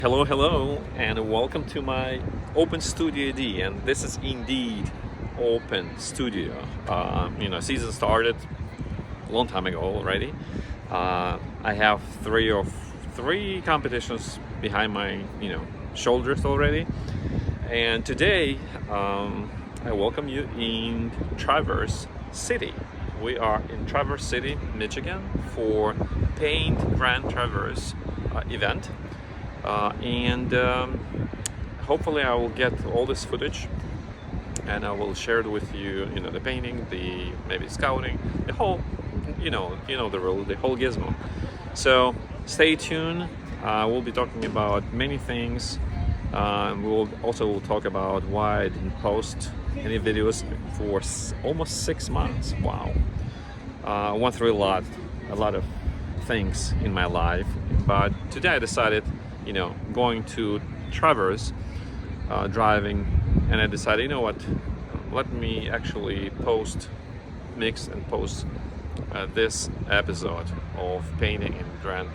Hello, and welcome to my Open Studio D. And this is indeed Open Studio. Season started a long time ago already. I have three competitions behind my shoulders already, and today I welcome you in Traverse City. We are in Traverse City, Michigan, for Paint Grand Traverse event. Hopefully I will get all this footage and I will share it with you, the painting, the maybe scouting, the whole, the role, the whole gizmo. So stay tuned. We'll be talking about many things. We'll also talk about why I didn't post any videos for almost 6 months. Wow. I went through a lot of things in my life, but today I decided going to Traverse, driving, and I decided, let me actually mix and post this episode of painting in Grand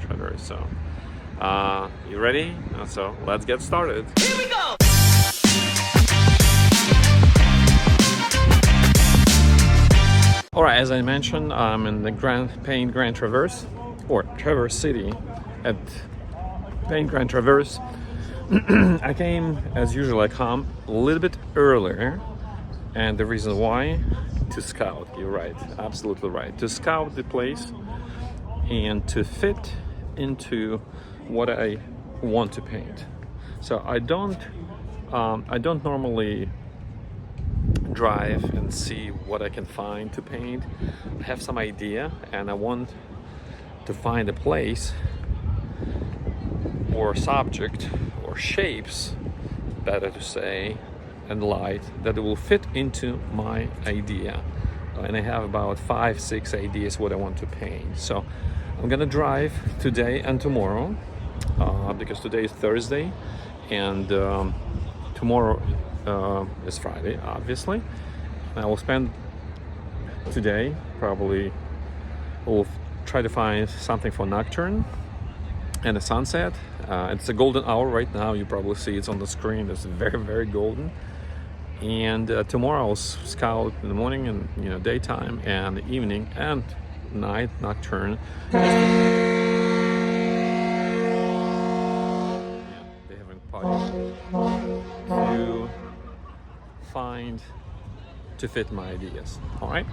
Traverse. So, you ready? So let's get started. Here we go! All right, as I mentioned, I'm in the Grand Traverse, or Traverse City, at Paint Grand Traverse. I came, as usual, I come a little bit earlier, and the reason why, to scout. You're right, absolutely right. To scout the place and to fit into what I want to paint. So I don't normally drive and see what I can find to paint. I have some idea, and I want to find a place or subject or shapes, better to say, and light that will fit into my idea. And I have about 5-6 ideas what I want to paint. So I'm gonna drive today and tomorrow, because today is Thursday and tomorrow is Friday, obviously. And I will spend today, probably will try to find something for nocturne and a sunset. It's a golden hour right now. You probably see it's on the screen. It's very, very golden. And tomorrow I'll scout in the morning and daytime and evening and night nocturne. They haven't party to find to fit my ideas. All right.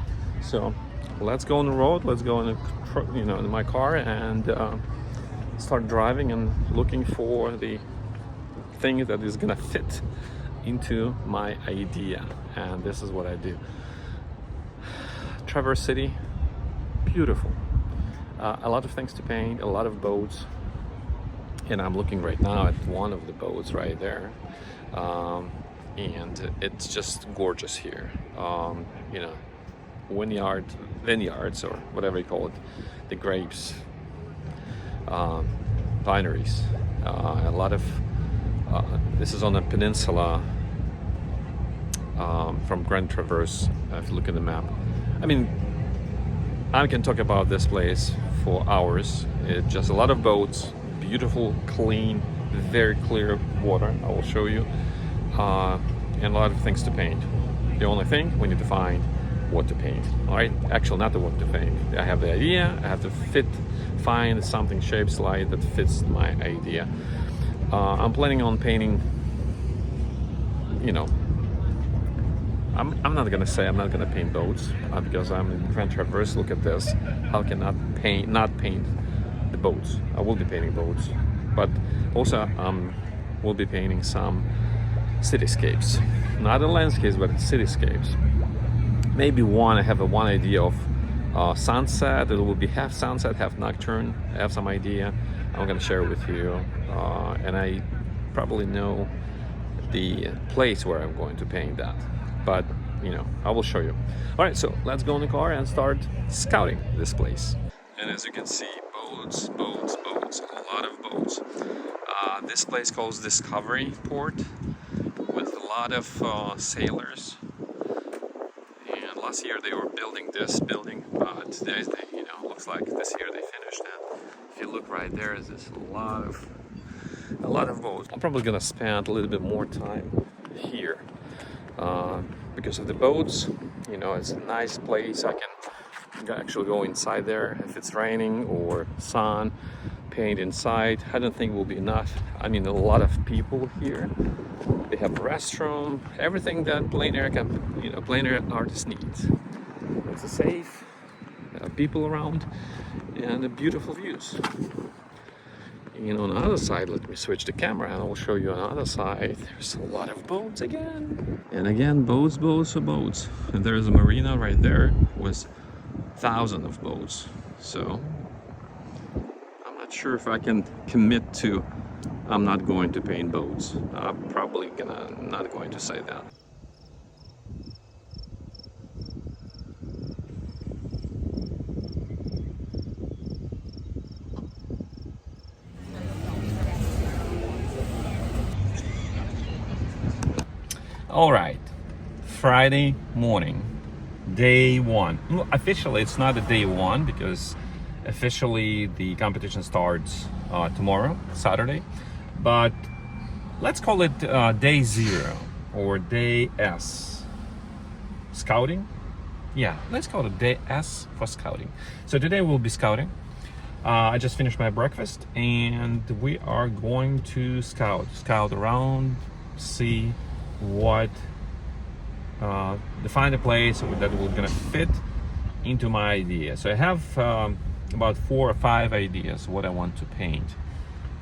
So let's go on the road. Let's go in my car and start driving and looking for the thing that is gonna fit into my idea. And this is what I do. Traverse City, beautiful. A lot of things to paint, a lot of boats. And I'm looking right now at one of the boats right there. And it's just gorgeous here. Vineyards, or whatever you call it, the grapes, vineries, a lot of this is on a peninsula from Grand Traverse. If you look at the map, I can talk about this place for hours. It's just a lot of boats, beautiful, clean, very clear water. I will show you, and a lot of things to paint. The only thing, we need to find what to paint. All right, actually not the what to paint. I have the idea. I have to find something shapes light that fits my idea. I'm planning on painting. I'm not gonna say I'm not gonna paint boats because I'm in Grand Traverse. Look at this. How can I not paint the boats? I will be painting boats, but also will be painting some cityscapes, not the landscapes, but cityscapes. Maybe I have one idea of sunset. It will be half sunset, half nocturne. I have some idea. I'm gonna share with you, and I probably know the place where I'm going to paint that. But I will show you. All right, so let's go in the car and start scouting this place. And as you can see, boats, a lot of boats. This place calls Discovery Port, with a lot of sailors. And last year they were building this building. Today, looks like this year they finished it. If you look right there, there's a lot of a lot of boats. I'm probably gonna spend a little bit more time here because of the boats. You know, it's a nice place. I can actually go inside there if it's raining or sun, paint inside. I don't think will be enough. I mean, a lot of people here. They have a restroom, everything that plein air plein air artist needs. It's a safe, people around, and beautiful views. And on the other side, let me switch the camera and I'll show you on the other side. There's a lot of boats again. And again, boats, boats, boats. And there's a marina right there with thousands of boats. So I'm not sure if I can commit to I'm not going to paint boats. I'm probably not going to say that. All right, Friday morning, day one. Officially, it's not a day one because officially the competition starts tomorrow, Saturday. But let's call it day 0 or day S. Scouting? Yeah, let's call it day S for scouting. So today we'll be scouting. I just finished my breakfast and we are going to scout around, see what find a place that will gonna fit into my idea. So I have about 4 or 5 ideas what I want to paint,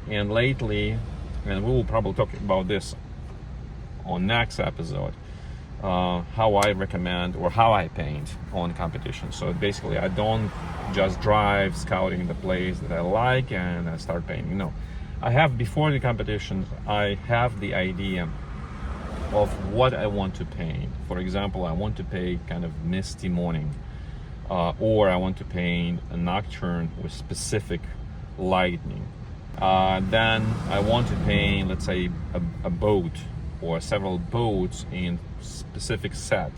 and lately, and we will probably talk about this on next episode, how I recommend or how I paint on competition. So basically I don't just drive scouting the place that I like and I start painting. No, I have, before the competitions, I have the idea of what I want to paint. For example, I want to paint kind of misty morning, or I want to paint a nocturne with specific lighting. Then I want to paint, let's say, a boat or several boats in specific set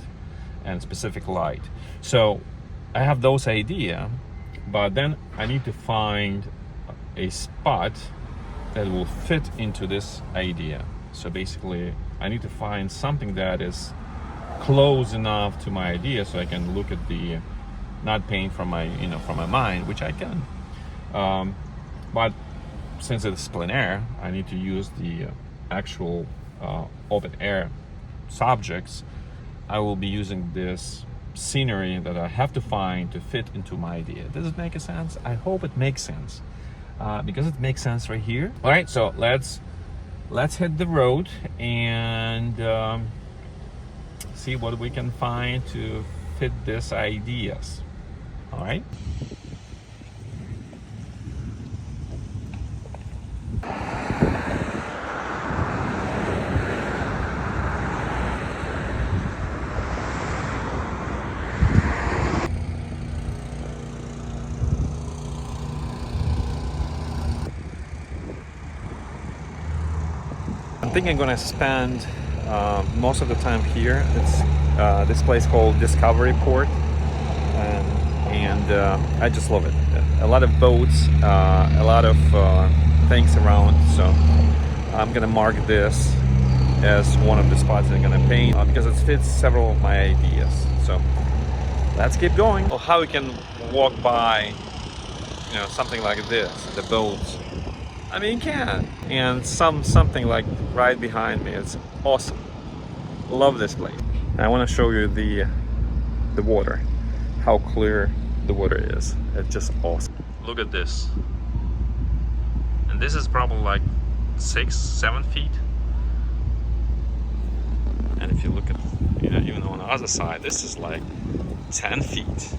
and specific light. So I have those ideas, but then I need to find a spot that will fit into this idea. So basically, I need to find something that is close enough to my idea so I can look at the, not paint from my mind, which I can. But since it's plein air, I need to use the actual open air subjects. I will be using this scenery that I have to find to fit into my idea. Does it make sense? I hope it makes sense, because it makes sense right here. All right, so let's hit the road and see what we can find to fit these ideas. All right. I think I'm gonna spend most of the time here. It's this place called Discovery Port, and I just love it. A lot of boats, a lot of things around. So I'm gonna mark this as one of the spots I'm gonna paint because it fits several of my ideas. So let's keep going. Well, how we can walk by, something like this, the boats. I mean, you can, and something like right behind me. It's awesome. Love this place. I want to show you the water, how clear the water is. It's just awesome. Look at this, and this is probably like 6-7 feet. And if you look at, even on the other side, this is like 10 feet,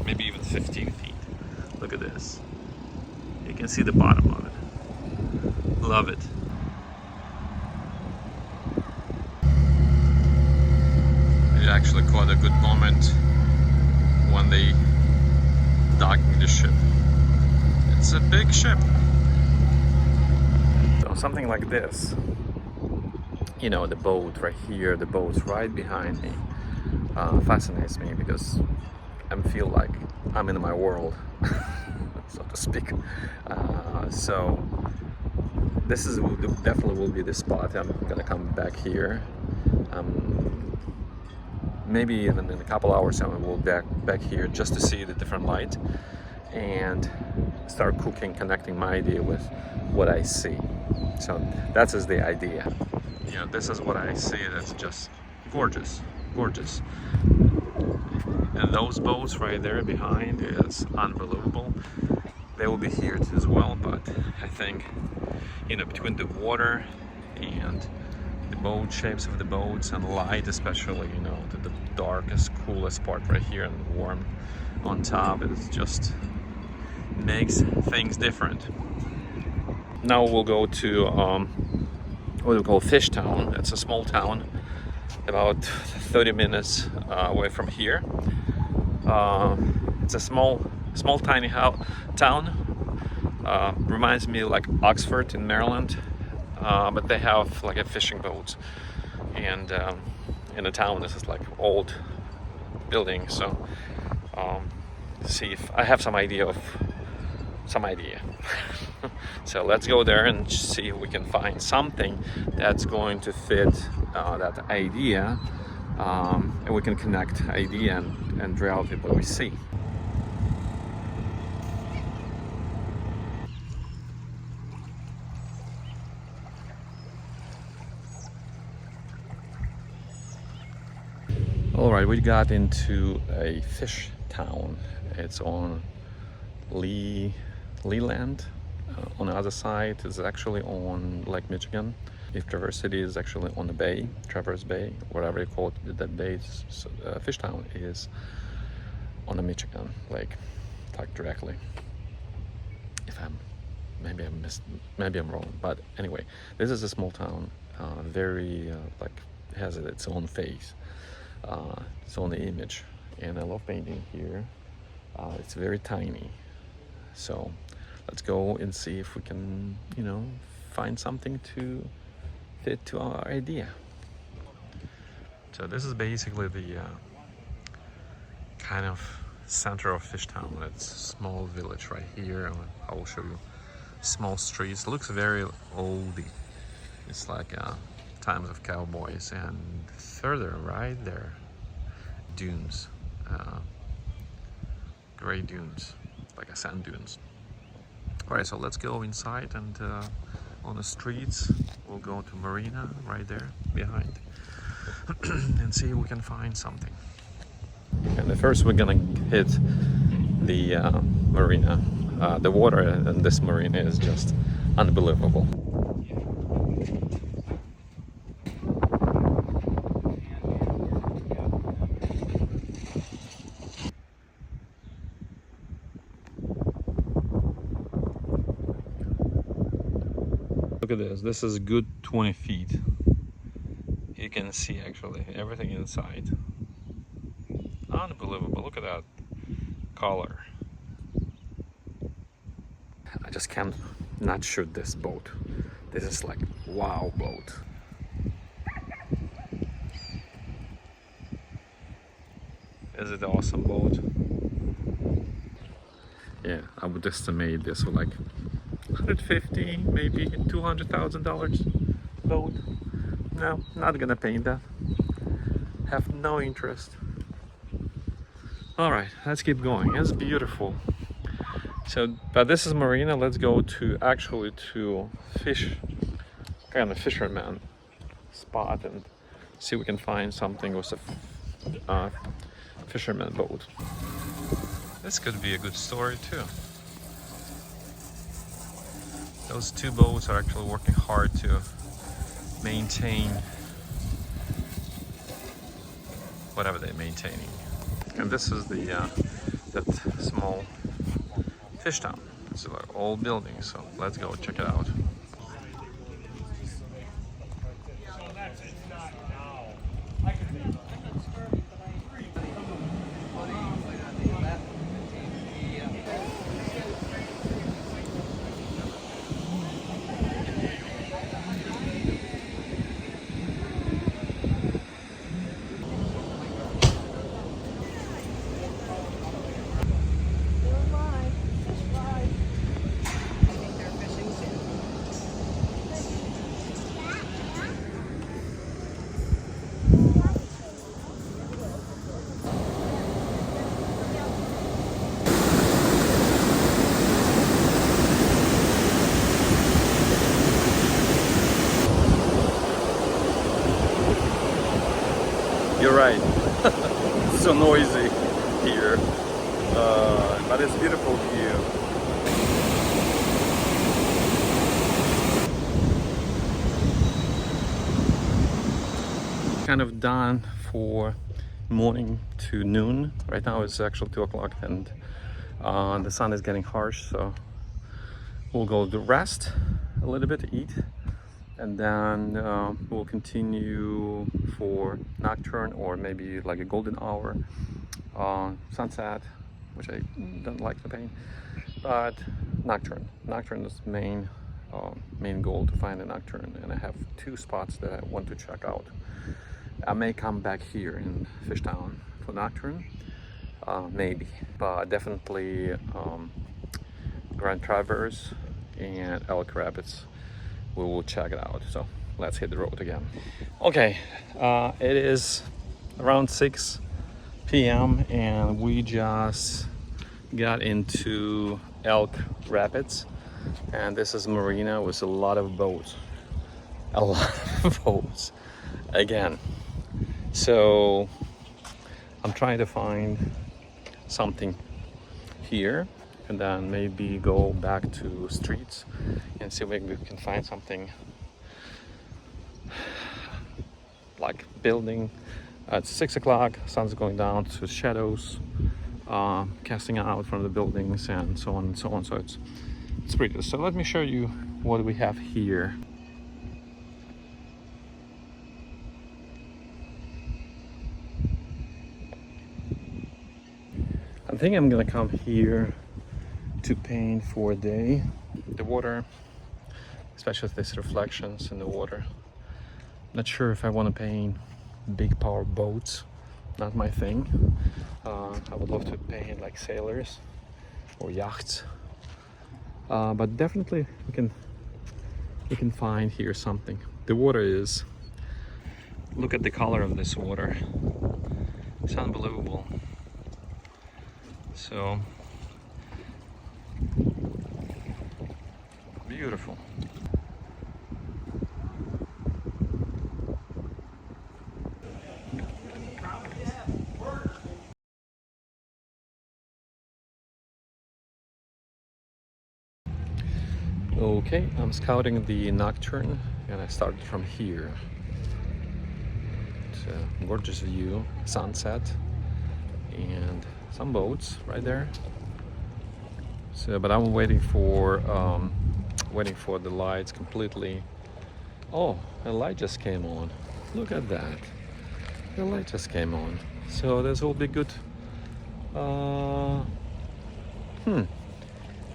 maybe even 15 feet. Look at this. You can see the bottom of it. Love it. It actually caught a good moment when they docked the ship. It's a big ship. So something like this. The boat right here, the boat's right behind me, fascinates me because I feel like I'm in my world, so to speak. So this is definitely will be the spot. I'm gonna come back here. Maybe even in a couple hours I will back here just to see the different light and start cooking, connecting my idea with what I see. So that is the idea. You know, this is what I see. That's just gorgeous, gorgeous. And those boats right there behind is unbelievable. They will be here as well, but I think, you know, between the water and the boat shapes of the boats and light, especially, you know, the darkest, coolest part right here and warm on top, it just makes things different. Now we'll go to what we call Fish Town. It's a small town about 30 minutes away from here. It's a small tiny town. Reminds me like Oxford in Maryland, but they have like a fishing boat, and in the town this is like old building. So see if I have some idea. So let's go there and see if we can find something that's going to fit that idea, and we can connect idea and reality what we see. All right, we got into a fish town. It's on Leland. On the other side is actually on Lake Michigan. If Traverse City is actually on the bay, Traverse Bay, whatever you call it, that bay, Fish Town is on the Michigan Lake, like directly. Maybe I'm wrong, but anyway, this is a small town, very like has its own face, its own image, and I love painting here. It's very tiny, so let's go and see if we can, you know, find something to fit to our idea. So this is basically the kind of center of Fish Town. It's a small village right here. I will show you small streets. It looks very oldie. It's like times of cowboys, and further right there, dunes, gray dunes, like a sand dunes. All right, so let's go inside, and on the streets we'll go to marina right there behind and see if we can find something. And first we're gonna hit the marina. The water in this marina is just unbelievable. Look at this. This is a good 20 feet. You can see actually everything inside. Unbelievable. Look at that color. I just can't not shoot this boat. This is like wow boat. Is it an awesome boat? Yeah, I would estimate this for like $150, maybe $200,000 boat. No, not gonna paint that. Have no interest. All right, let's keep going. It's beautiful. So, but this is marina. Let's go to actually to kind of fisherman spot and see if we can find something with a fisherman boat. This could be a good story too. Those two boats are actually working hard to maintain whatever they're maintaining. And this is the that small fish town. It's like old buildings, so let's go check it out. so noisy here, but it's beautiful view. Kind of done for morning to noon. Right now it's actually 2 o'clock and the sun is getting harsh, so we'll go to rest a little bit, eat, and then we'll continue for nocturne or maybe like a golden hour sunset, which I don't like the paint, but nocturne is main goal, to find a nocturne, and I have 2 spots that I want to check out. I may come back here in Fishtown for nocturne, maybe, but definitely Grand Traverse and Elk Rapids, we will check it out. So let's hit the road again. Okay, it is around 6 p.m. and we just got into Elk Rapids, and this is marina with a lot of boats, again. So I'm trying to find something here and then maybe go back to streets and see if we can find something like building. At 6 o'clock, sun's going down to shadows, casting out from the buildings and so on and so on. So it's pretty good. So let me show you what we have here. I think I'm gonna come here to paint for a day. The water, especially these reflections in the water. Not sure if I want to paint big power boats, not my thing. I would love to paint like sailors or yachts, but definitely we can find here something. The water is, look at the color of this water, it's unbelievable. So beautiful. Okay, I'm scouting the nocturne and I started from here. It's a gorgeous view, sunset, and some boats right there. So, but I'm waiting for the lights completely. Oh, a light just came on. Look at that. The light just came on. So this will be good.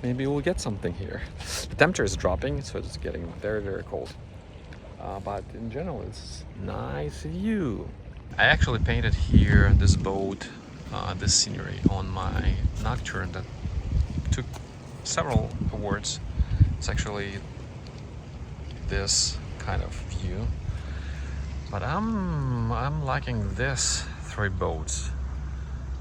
Maybe we'll get something here. The temperature is dropping, so it's getting very, very cold. But in general, it's nice view. I actually painted here this boat, this scenery on my nocturne that took several awards. It's actually this kind of view, but I'm liking this 3 boats,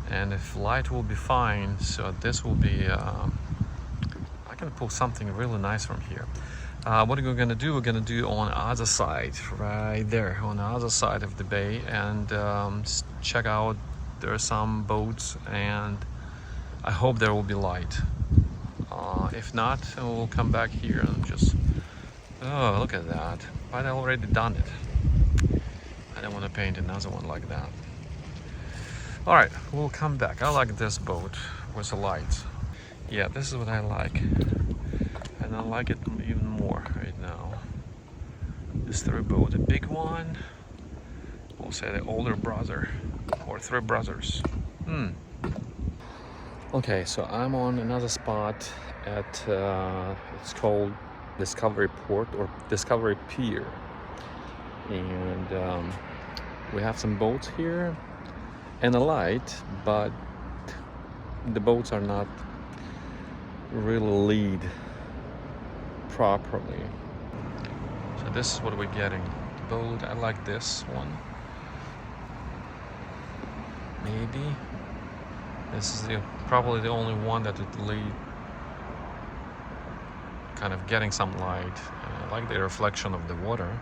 and if light will be fine, so this will be I can pull something really nice from here. What are we gonna do? We're gonna do on the other side, right there on the other side of the bay, and check out. There are some boats, and I hope there will be light. If not, we'll come back here and just, oh, look at that. But I already done it. I don't want to paint another one like that. All right, we'll come back. I like this boat with the lights. Yeah, this is what I like. And I like it even more right now. This 3 boat, a big one. We'll say the older brother, or 3 brothers. Okay, so I'm on another spot at, it's called Discovery Port or Discovery Pier. And we have some boats here and a light, but the boats are not really lit properly. So this is what we're getting. Boat, I like this one. Maybe. This is probably the only one that would lead, kind of getting some light. I like the reflection of the water.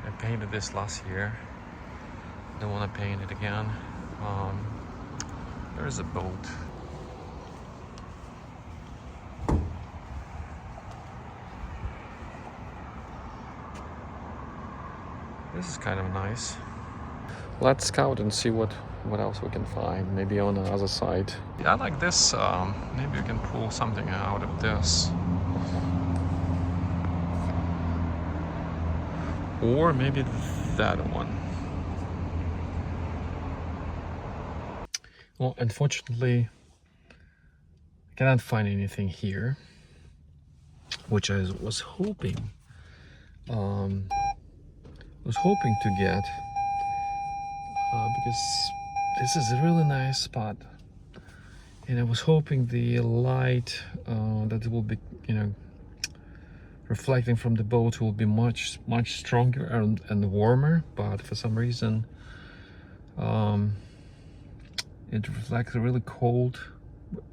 I painted this last year. don't want to paint it again. There's a boat. This is kind of nice. Let's scout and see what else we can find. Maybe on the other side. Yeah, I like this. Maybe we can pull something out of this. Or maybe that one. Well, unfortunately, I cannot find anything here, which I was hoping. To get because this is a really nice spot, and I was hoping the light that will be, reflecting from the boat will be much stronger and warmer, but for some reason it reflects really cold,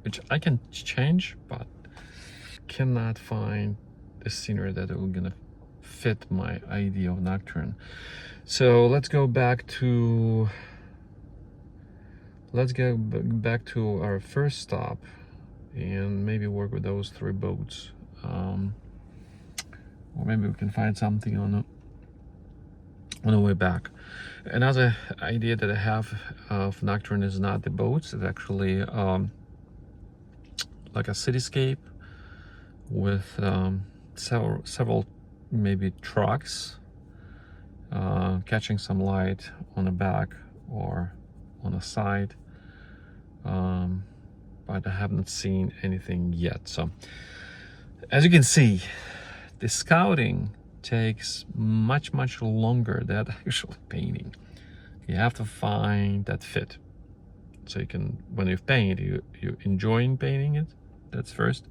which I can change, but cannot find the scenery that will gonna fit my idea of nocturne. So let's go back to our first stop and maybe work with those 3 boats, or maybe we can find something on the way back. Another idea that I have of nocturne is not the boats, it's actually like a cityscape with several maybe trucks catching some light on the back or on the side, but I haven't seen anything yet. So as you can see, the scouting takes much longer than actually painting. You have to find that fit, so you can, when you paint, you enjoy painting it. That's first.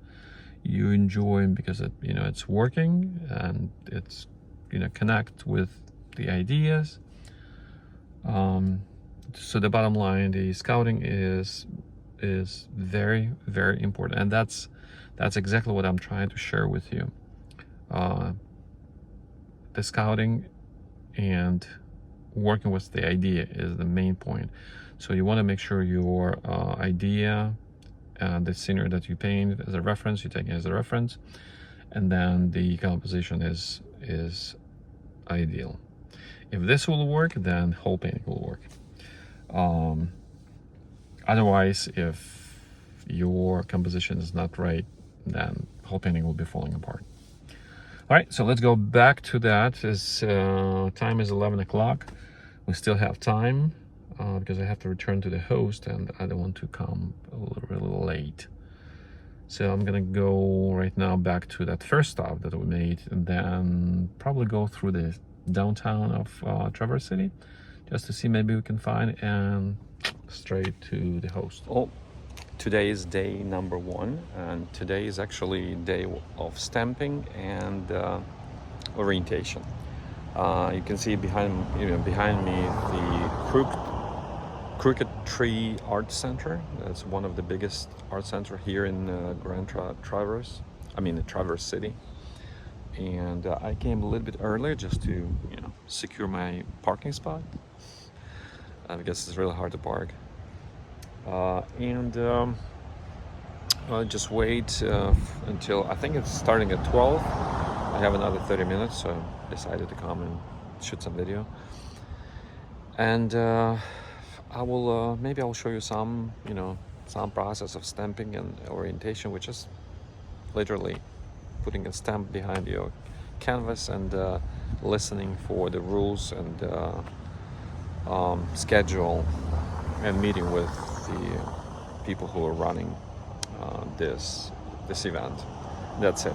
You enjoy it because it's working and it's connect with the ideas. So the bottom line, the scouting is very important, and that's exactly what I'm trying to share with you. The scouting and working with the idea is the main point. So you want to make sure your idea, the scenery that you paint as a reference, you take it as a reference, and then the composition is ideal. If this will work, then whole painting will work. Otherwise, if your composition is not right, then whole painting will be falling apart. All right, so let's go back to that. As time is 11 o'clock, we still have time because I have to return to the host and I don't want to come really late. So I'm gonna go right now back to that first stop that we made, and then probably go through the downtown of Traverse City just to see maybe we can find, and straight to the host. Oh, today is day number 1, and today is actually day of stamping and orientation. You can see behind me the Crooked Tree Art Center. That's one of the biggest art center here in Traverse City. And I came a little bit earlier just to secure my parking spot because it's really hard to park. I'll just wait until, I think it's starting at 12. I have another 30 minutes, so I decided to come and shoot some video. And I will maybe I'll show you some process of stamping and orientation, which is literally putting a stamp behind your canvas and listening for the rules and schedule and meeting with the people who are running this event. That's it.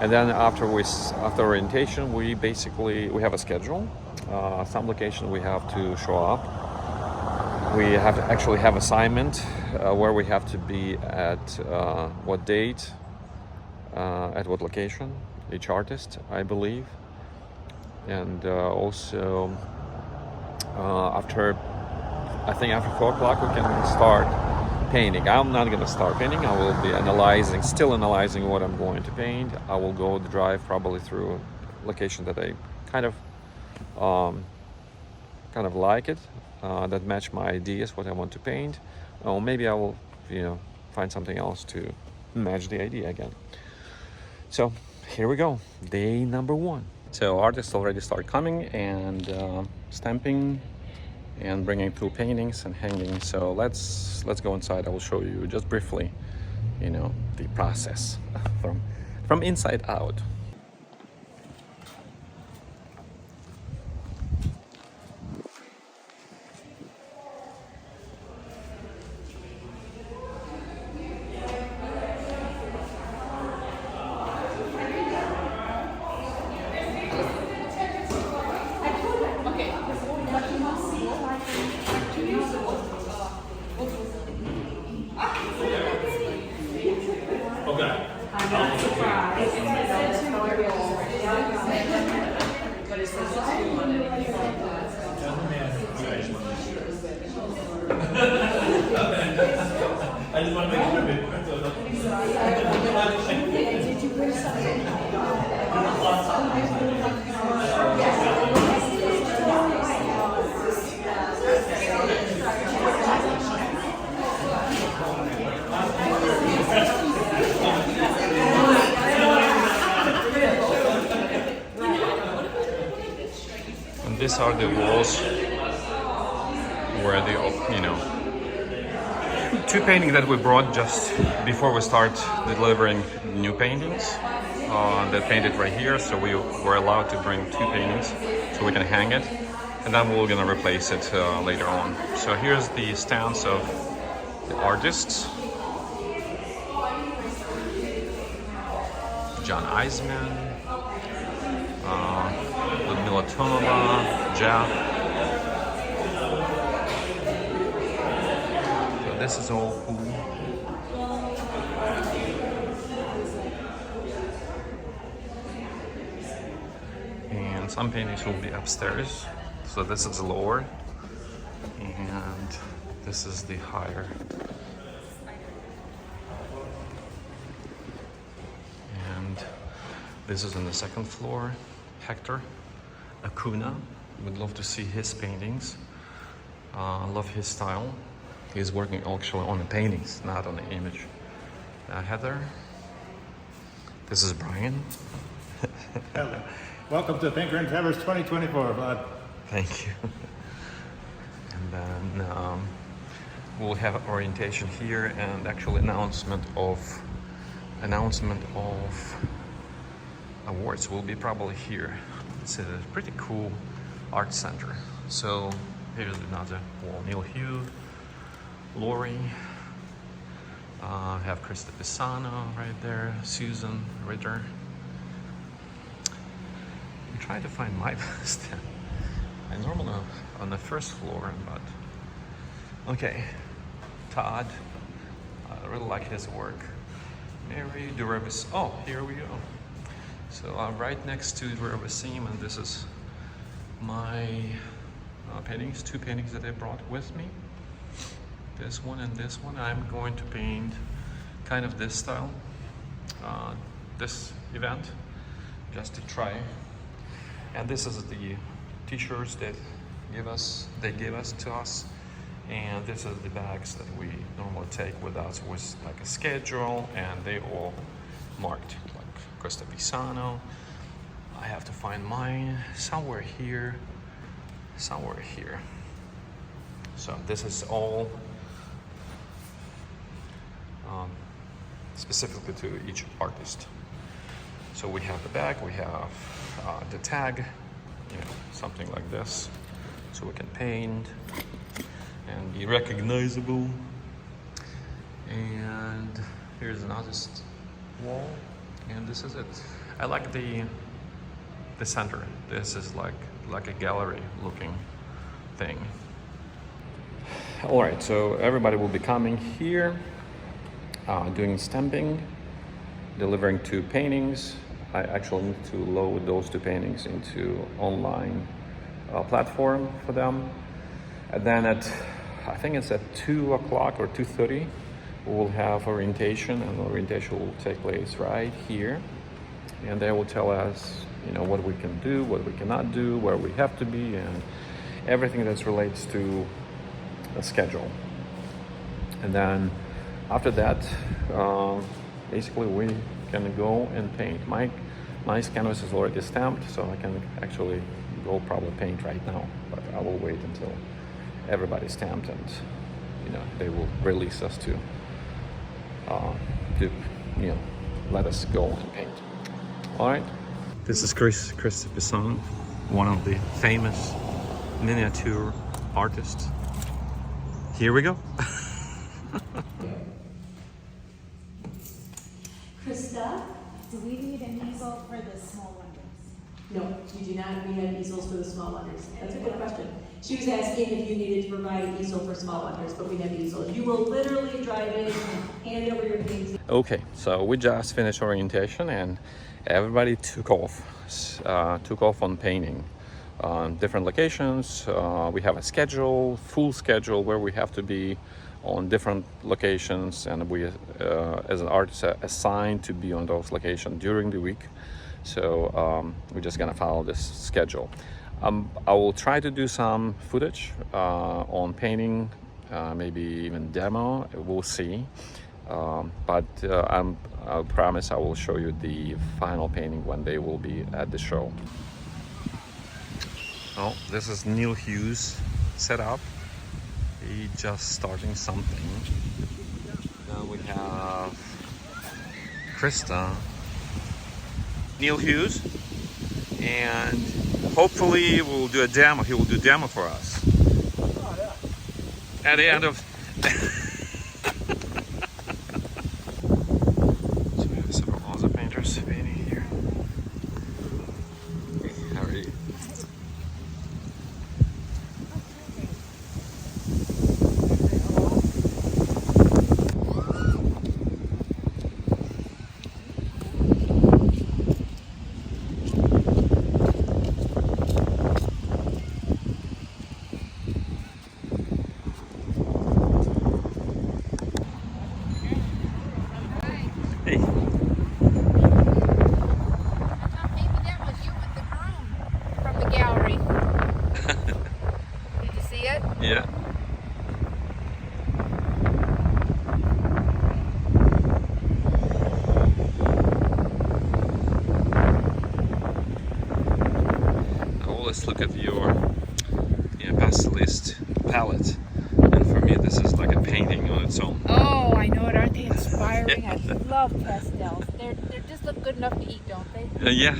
And then after orientation, we have a schedule. Some location we have to show up. We have to actually have assignment where we have to be at what date, at what location, each artist, I believe. And also after 4 o'clock we can start painting. I'm not going to start painting. I will be still analyzing what I'm going to paint. I will go drive probably through location that I kind of kind of like it, that match my ideas, what I want to paint, or maybe I will, find something else to match the idea again. So here we go, day number 1. So artists already start coming and stamping and bringing through paintings and hanging. So let's go inside. I will show you just briefly, the process from inside out. I just want to make sure And these are the walls where the, two paintings that we brought just before we start delivering new paintings that painted right here. So we were allowed to bring 2 paintings so we can hang it, and then we're gonna replace it later on. So here's the stance of the artists. John Eisman, Vlad Milan Duchev. So this is all cool. And some paintings will be upstairs. So this is lower, and this is the higher. And this is on the 2nd floor. Hector Acuna, would love to see his paintings. Love his style. He's working actually on the paintings, not on the image. Heather. This is Brian. Hello. Welcome to Thinker and Travers 2024, Vlad. Thank you. And then we'll have orientation here and actually announcement of awards will be probably here. It's a pretty cool art center. So here's another wall. Neil Hugh, Lori, have Krista Pisano right there, Susan Ritter. I'm trying to find my stand. I normally on the 1st floor, but okay. Todd, I really like his work. Mary Durevis. Oh, here we go. So I'm right next to Durevisim, and this is my paintings, 2 paintings that I brought with me. This one and this one. I'm going to paint kind of this style, this event, just to try. And this is the t-shirts that they gave us to us. And this is the bags that we normally take with us with like a schedule, and they all marked like Krista Pisano. I have to find mine somewhere here. So this is all specifically to each artist. So we have the bag, we have the tag, something like this, so we can paint and be recognizable. And here's an artist wall, and this is it. I like the center. This is like a gallery looking thing. All right, so everybody will be coming here, doing stamping, delivering 2 paintings. I actually need to load those 2 paintings into online platform for them. And then I think it's at 2 o'clock or 2:30, we will have orientation, and orientation will take place right here. And they will tell us, what we can do, what we cannot do, where we have to be, everything that relates to a schedule. And then after that, basically we can go and paint. My canvas is already stamped, so I can actually go probably paint right now, but I will wait until everybody's stamped and they will release us to let us go and paint. All right. This is Chris Pisano, one of the famous miniature artists. Here we go. Krista, do we need an easel for the small wonders? No, you do not. We have easels for the small wonders. That's a good question. She was asking if you needed to provide an easel for small wonders, but we have easels. You will literally drive in, hand over your paintings. Okay, so we just finished orientation and everybody took off on painting on different locations. We have a schedule, full schedule, where we have to be on different locations, and we as an artist are assigned to be on those locations during the week. So we're just gonna follow this schedule. I will try to do some footage on painting, maybe even demo, we'll see. But I promise I will show you the final painting when they will be at the show. Oh, this is Neil Hughes set up. He just starting something. Now we have Krista, Neil Hughes, and hopefully we'll do a demo. He will do a demo for us. Oh, yeah. At the end of so we have several other painters painting here. Hey, how are you? Hey. Maybe that was you with the broom from the gallery. Did you see it? Yeah. I always look at your pastelist palette, and for me this is like a painting on its own. Oh, I know it. Aren't they inspiring? I love pastels. They just look good enough to eat, don't they? Yeah.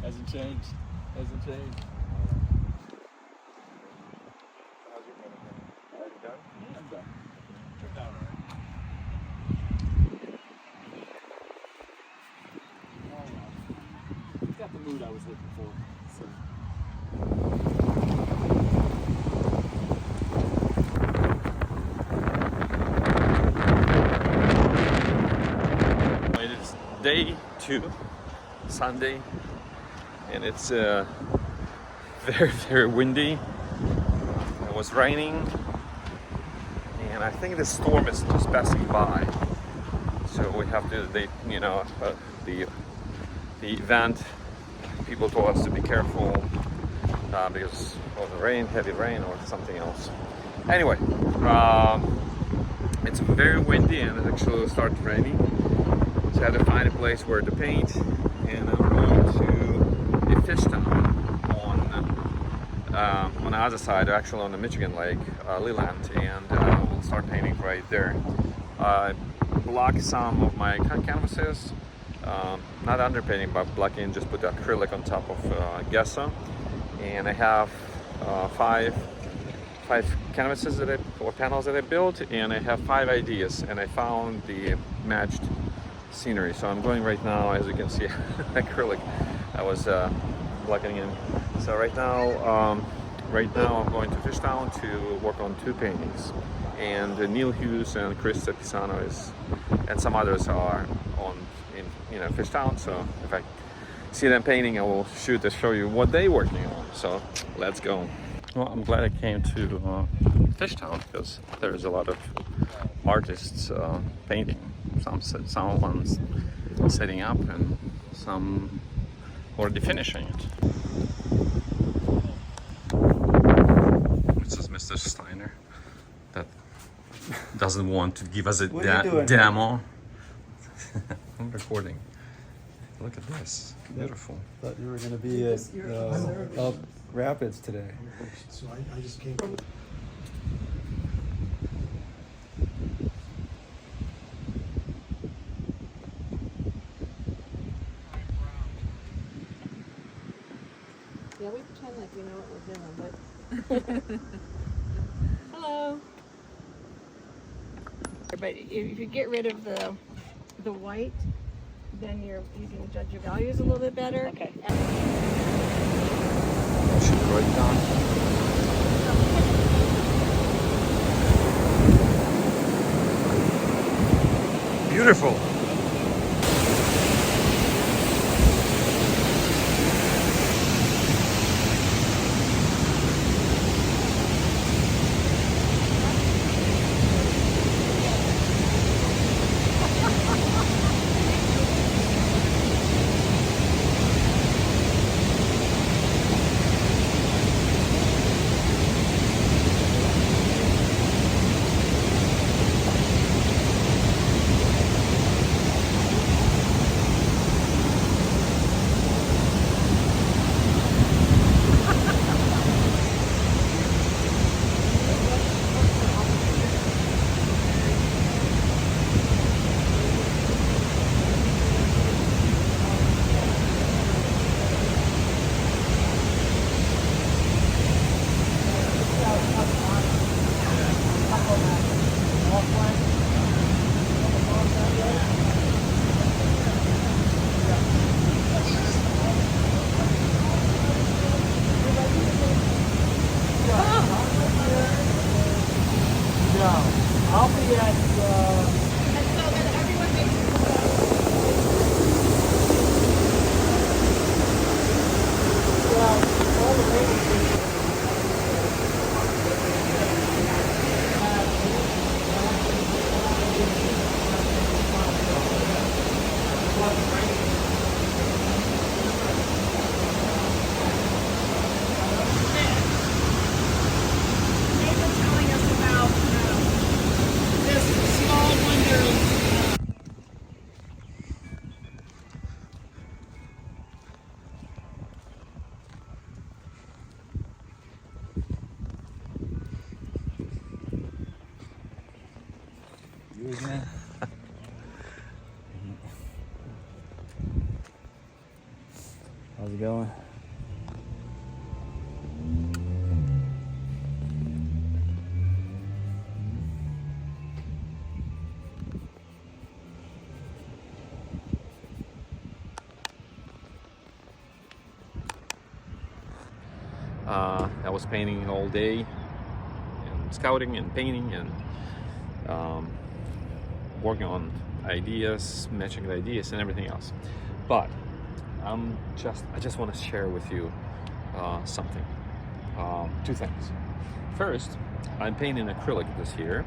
Hasn't changed. Hasn't changed. I'm done. Turned out alright. It's got the mood I was looking for. So. It is day 2, Sunday, and it's very, very windy. It was raining, and I think the storm is just passing by. So we have to, the event, people told us to be careful because of the rain, heavy rain, or something else. Anyway, it's very windy and it actually started raining. So I had to find a place where to paint, and I'm going to a fish town on the other side, actually on the Michigan Lake, Leland, and we'll start painting right there. I blocked some of my canvases, not underpainting, but blocking, just put acrylic on top of gesso, and I have five canvases or panels that I built, and I have 5 ideas, and I found the matched scenery. So I'm going right now, as you can see, acrylic I was blocking in. So right now I'm going to Fishtown to work on 2 paintings, and Neil Hughes and Chris Pisano and some others are in Fishtown. So if I see them painting, I will shoot to show you what they're working on. So let's go. Well, I'm glad I came to Fishtown because there's a lot of artists painting. Someone's setting up, and some already finishing it. This is Mr. Steiner that doesn't want to give us a What are you doing? demo. I'm recording. Look at this. Beautiful. Thought you were going to be at Elk Rapids today. So I just came. Yeah, we pretend like we know what we're doing, but. Hello. But if you get rid of the white, then you can judge your values a little bit better. Okay. Should we write it down? Beautiful. I'll be at. You again? How's it going? I was painting all day, and scouting and painting and working on ideas, matching the ideas and everything else. But I just want to share with you something. Two things. First, I'm painting acrylic this year,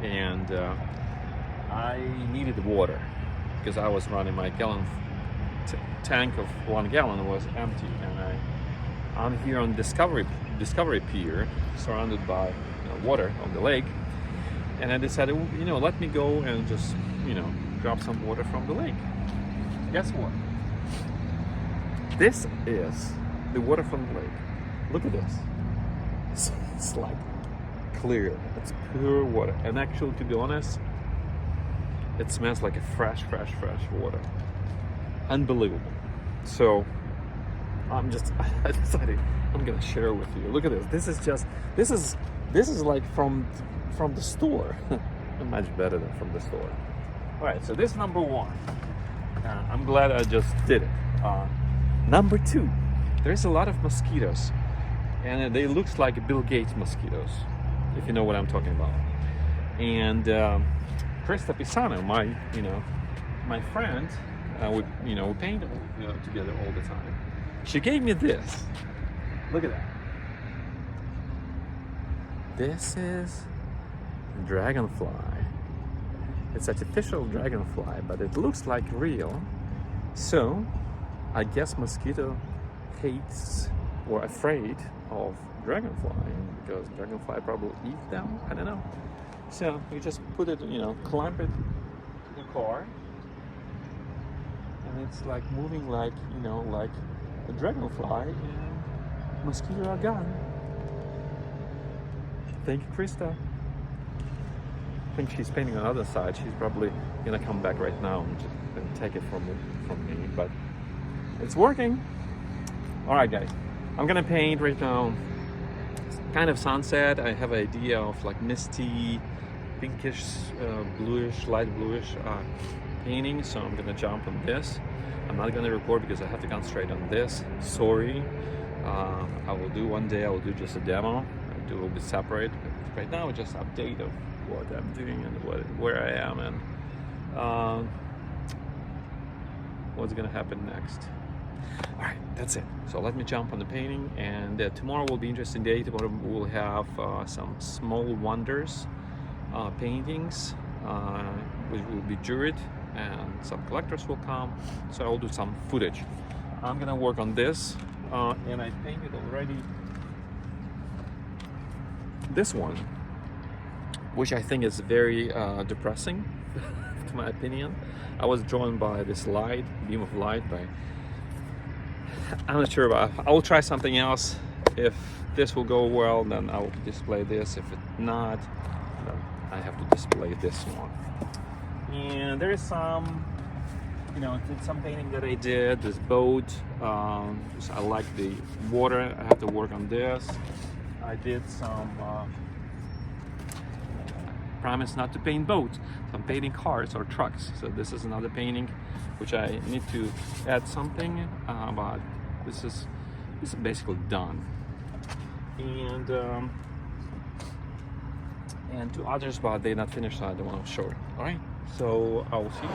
and I needed water because I was running my tank of 1 gallon was empty, and I'm here on Discovery Pier, surrounded by water on the lake, and I decided, let me go and just, grab some water from the lake. Guess what? This is the water from the lake. Look at this. It's like clear. It's pure water, and actually, to be honest, it smells like a fresh water. Unbelievable. So I decided I'm gonna share with you. Look at this. This is like from the store. Much better than from the store. All right, so this is number one. I'm glad I just did it. Number two, there's a lot of mosquitoes, and they looks like Bill Gates mosquitoes, if you know what I'm talking about. And Krista Pisano, my friend, we paint together all the time. She gave me this. Look at that. This is dragonfly. It's artificial dragonfly, but it looks like real. So I guess mosquito hates or afraid of dragonfly because dragonfly probably eat them. I don't know. So you just put it, clamp it to the car, and it's like moving like like a dragonfly, and mosquitoes are gone. Thank you, Krista. I think she's painting on the other side. She's probably gonna come back right now and take it from me, but it's working. All right, guys, I'm gonna paint right now. It's kind of sunset. I have an idea of like misty, pinkish, bluish, light bluish painting. So I'm gonna jump on this. I'm not gonna record because I have to concentrate on this. Sorry. I will do one day. I will do just a demo. I'll do a little bit separate. But right now, it's just update of what I'm doing and where I am and what's gonna happen next. All right, that's it. So let me jump on the painting, and tomorrow will be an interesting day. Tomorrow we'll have some small wonders paintings which will be juried, and some collectors will come. So I'll do some footage. I'm gonna work on this, and I painted already this one, which I think is very depressing, to my opinion. I was drawn by this light, beam of light, by I'm not sure about. I will try something else. If this will go well, then I will display this. If it's not, then I have to display this one. And there is some, some painting that I did. This boat. I like the water. I have to work on this. I did some. Promise not to paint boats. So I'm painting cars or trucks. So this is another painting, which I need to add something, but this is basically done. And two others, but they're not finished, so I don't want to show it. All right. So I will see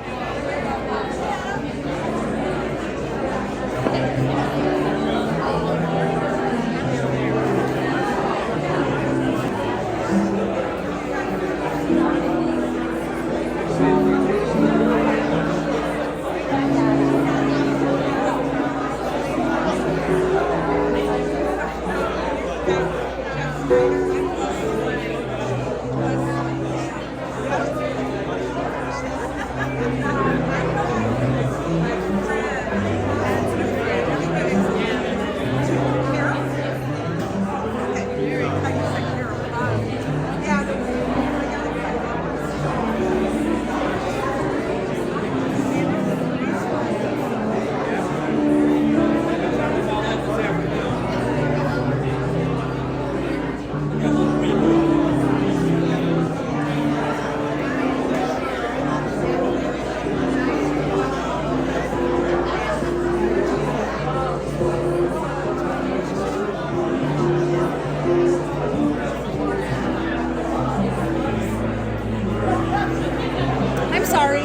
I'm sorry.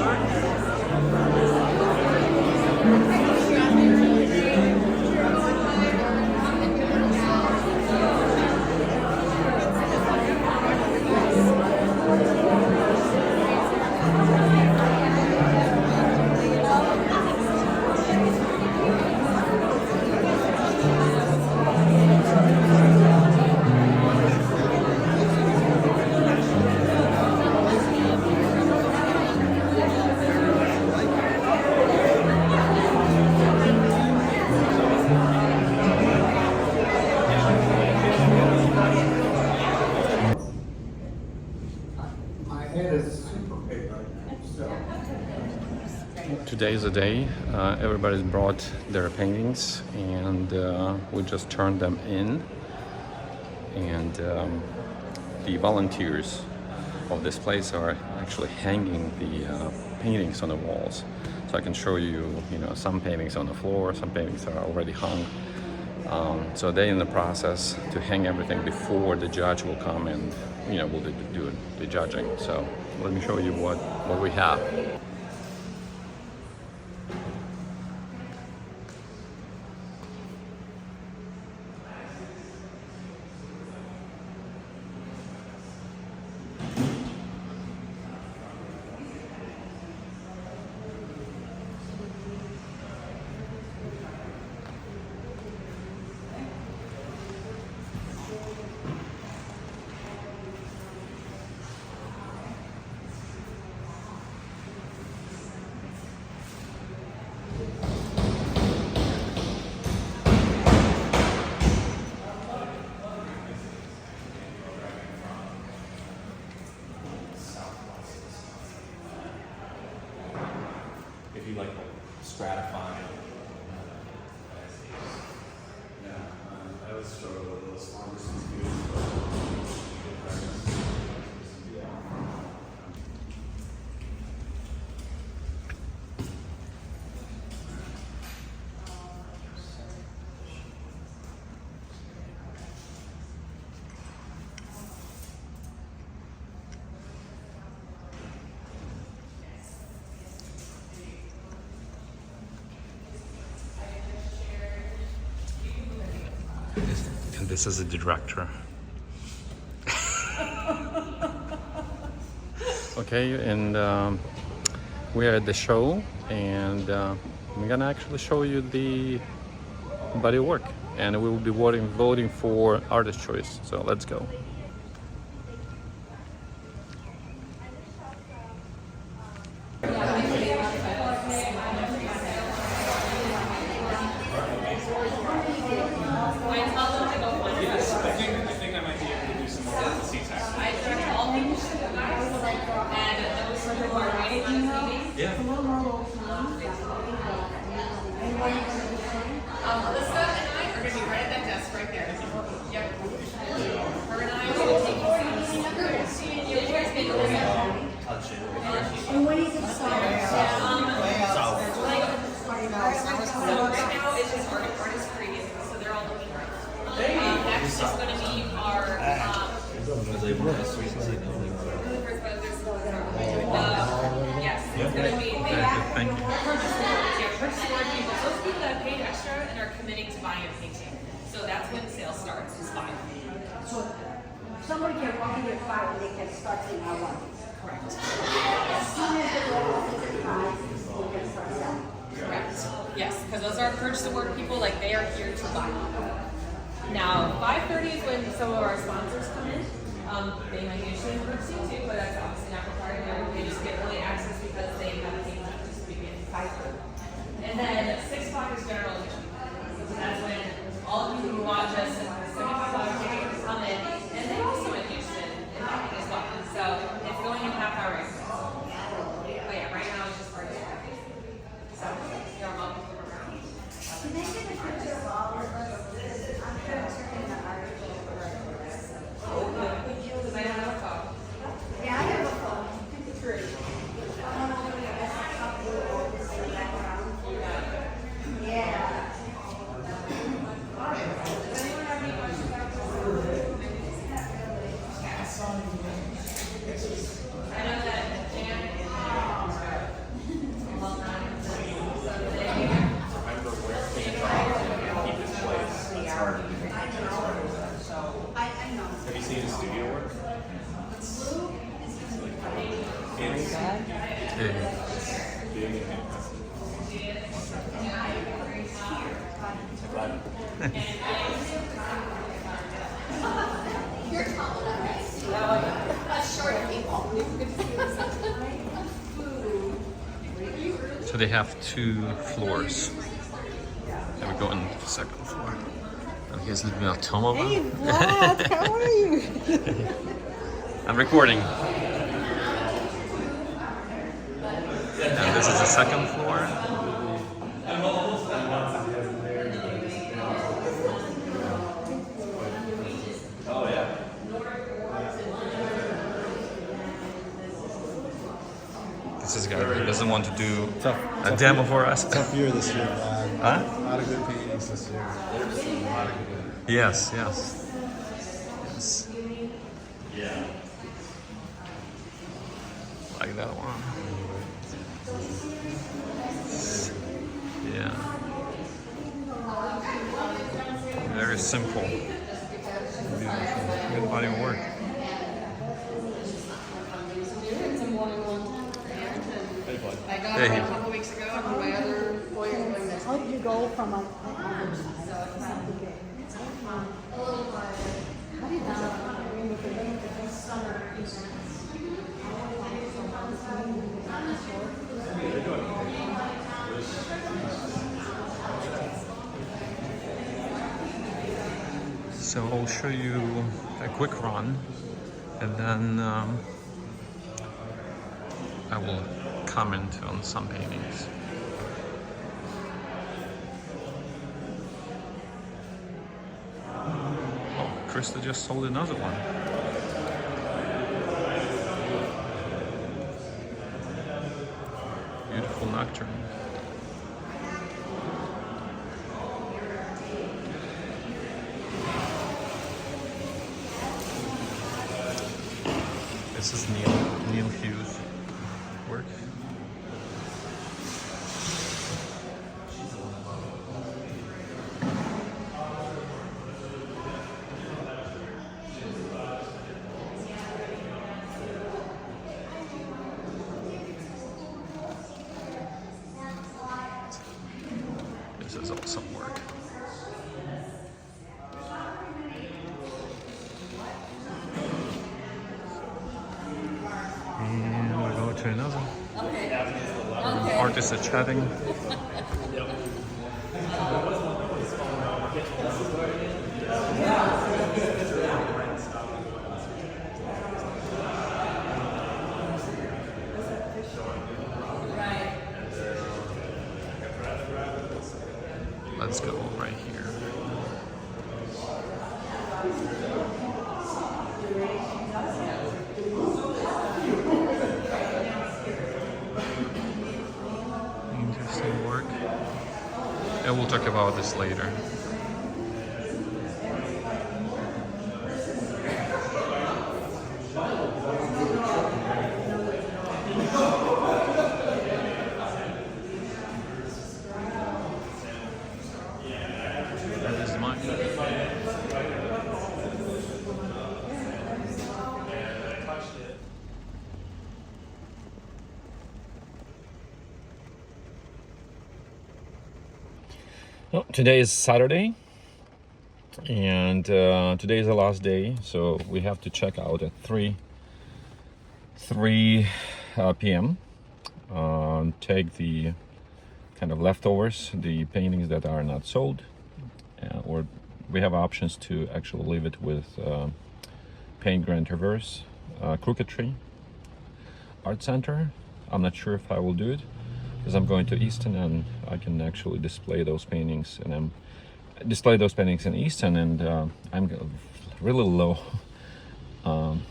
My head is super big right now, so. Today's the day. Everybody's brought their paintings, and we just turned them in. And the volunteers of this place are actually hanging the paintings on the walls. So I can show you, some paintings on the floor, some paintings are already hung. So they're in the process to hang everything before the judge will come and, will do the judging. So let me show you what we have. do like stratifying. Yeah, I always struggle with those long distance views. And this is a director. Okay, and we are at the show, and we're gonna actually show you the body of work, and we will be voting for artist choice. So let's go. And when is it starting? Next is going to be our yes, it's going to be Thank you. purchase order people. Those people that paid extra and are committing to buying a painting. So that's when sales starts. Is buying. So somebody can walk in your file and they can start saying, I want this. Correct. As soon as the door opens at 5, we can start selling. Correct. Yes, because those are purchase order people. Like they are here to buy. Now 5:30 is when some of our sponsors come in. They might usually in purchasing too, but that's obviously not required. They just get early access because they have a painting distributed 5:30. And then 6 o'clock is general admission. So that's when all of you who watch us and $75 tickets come in, and they also in Houston in buying as well. So it's going in half-hour increments. But yeah, right now it's just part of it. So you're welcome to come around. Can they get a picture of all of us? I'm picturing the article. Because I don't have a phone. Yeah, I have a phone. Great. I want to look at this couple of this in the background. Yeah. I know that Jan is well done. Remember where to keep this place. It's hard to do. I know. Have you seen his studio work? It's big and impressive. So they have 2 floors. And we go on the second floor. And here's Lyudmila Tomova. Hey Vlad, how are you? I'm recording. And this is the second floor. This is a guy who doesn't want to do a demo for us. Tough year this year, Vlad. Huh? A lot of good paintings this year. A lot of good. Yes, yes. Yes. Yeah. Like that one. Yeah. Very simple. Beautiful. Good body of work. I got Hey. it a couple weeks ago, and my other boy is doing this. How did you go from a other side to something big? How did you summer? So I'll show you a quick run, and then I will comment on some paintings. Krista just sold another one. Beautiful nocturne. This is Neil Hughes' work. This is awesome work. And we go to another. Artists are chatting. Let's go right here. Interesting work. And we'll talk about this later. That is mine. Well, today is Saturday, and today is the last day, so we have to check out at 3 p.m. Take the kind of leftovers, the paintings that are not sold, or we have options to actually leave it with Paint Grand Traverse, Crooked Tree Art Center. I'm not sure if I will do it, because I'm going to Easton and I can actually display those paintings, and I'm display those paintings in Easton, and I'm really low in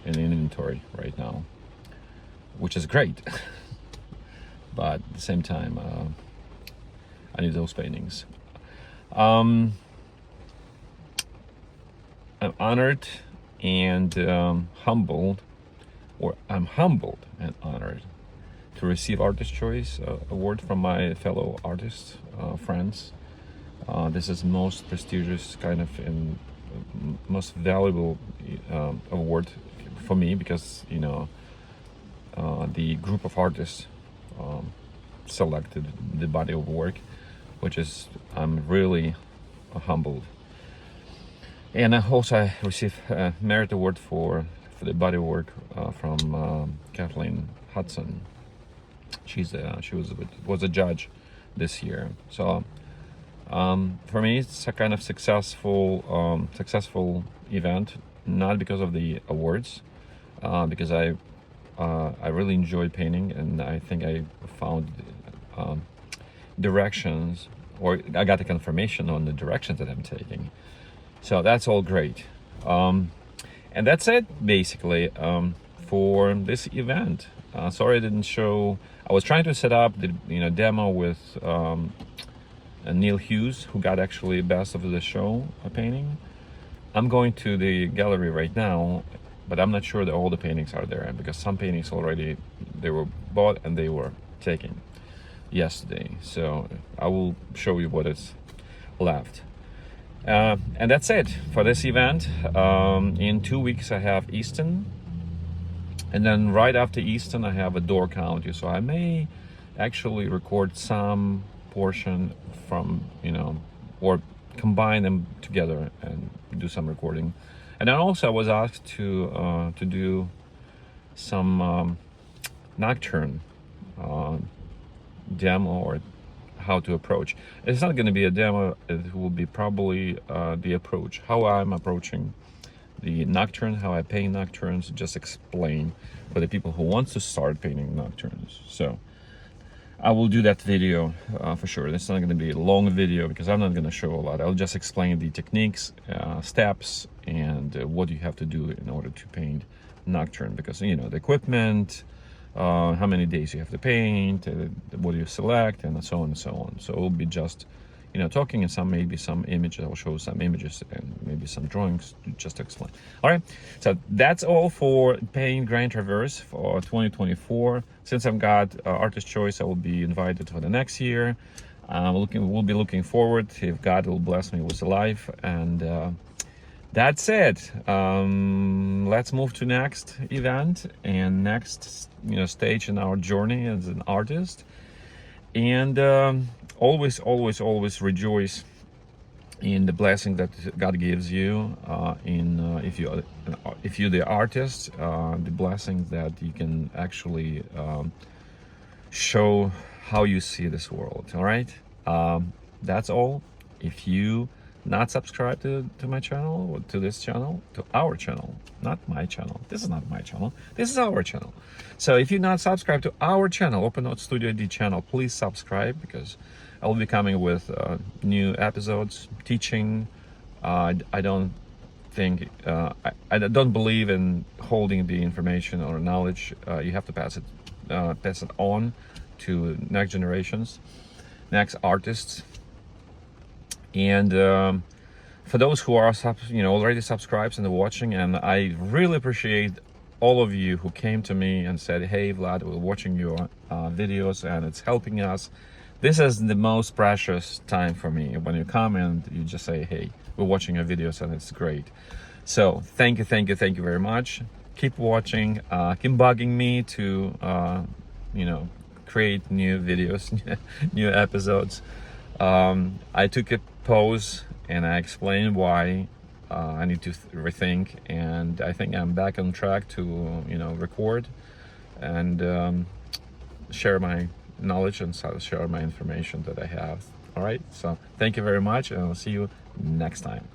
inventory right now, which is great. But at the same time, I need those paintings. I'm honored and humbled, or I'm humbled and honored to receive Artist Choice Award from my fellow artists, friends. This is most prestigious kind of and most valuable award for me, because you know the group of artists selected the body of work, which is I'm really humbled. And I also received a merit award for the body of work from Kathleen Hudson. She was a judge this year. So for me, it's a kind of successful event, not because of the awards, because I really enjoy painting, and I think I found directions, or I got the confirmation on the directions that I'm taking. So that's all great. And that's it basically for this event. Sorry I didn't show. I was trying to set up the demo with Neil Hughes, who got actually best of the show painting. I'm going to the gallery right now, but I'm not sure that all the paintings are there, because some paintings already they were bought and they were taken yesterday. So I will show you what is left. And that's it for this event. In 2 weeks I have Easton, and then right after Easton I have a Door County. So I may actually record some portion from or combine them together and do some recording. And then also I was asked to do some nocturne demo, or how to approach. It's not going to be a demo, it will be probably the approach, how I'm approaching the nocturne, how I paint nocturnes, just explain for the people who wants to start painting nocturnes. So I will do that video for sure. It's not going to be a long video because I'm not going to show a lot. I'll just explain the techniques, steps, and what you have to do in order to paint Nocturne. Because you know the equipment, how many days you have to paint, what do you select, and so on and so on. So it will be just, you know, talking and maybe some images. I'll show some images and maybe some drawings just to explain. All right, so that's all for Paint Grand Traverse for 2024. Since I've got Artist Choice, I will be invited for the next year. We'll be looking forward if God will bless me with a life. And that's it. Let's move to next event and next, you know, stage in our journey as an artist. And always rejoice in the blessing that God gives you. If you're the artist, the blessing that you can actually show how you see this world. All right, that's all. If you not subscribed to my channel, or to this channel, to our channel, not my channel. This is not my channel. This is our channel. So if you're not subscribed to our channel, Open Note Studio D channel, please subscribe, because I will be coming with new episodes, teaching. I don't think, I don't believe in holding the information or knowledge. You have to pass it on to next generations, next artists. And for those who are already subscribed and watching, and I really appreciate all of you who came to me and said, hey Vlad, we're watching your videos and it's helping us. This is the most precious time for me, when you come and you just say, hey, we're watching your videos and it's great. So thank you very much. Keep watching, keep bugging me to create new videos, new episodes. I took a pause and I explained why. I need to rethink, and I think I'm back on track to record and share my knowledge and share my information that I have. All right, so thank you very much, and I'll see you next time.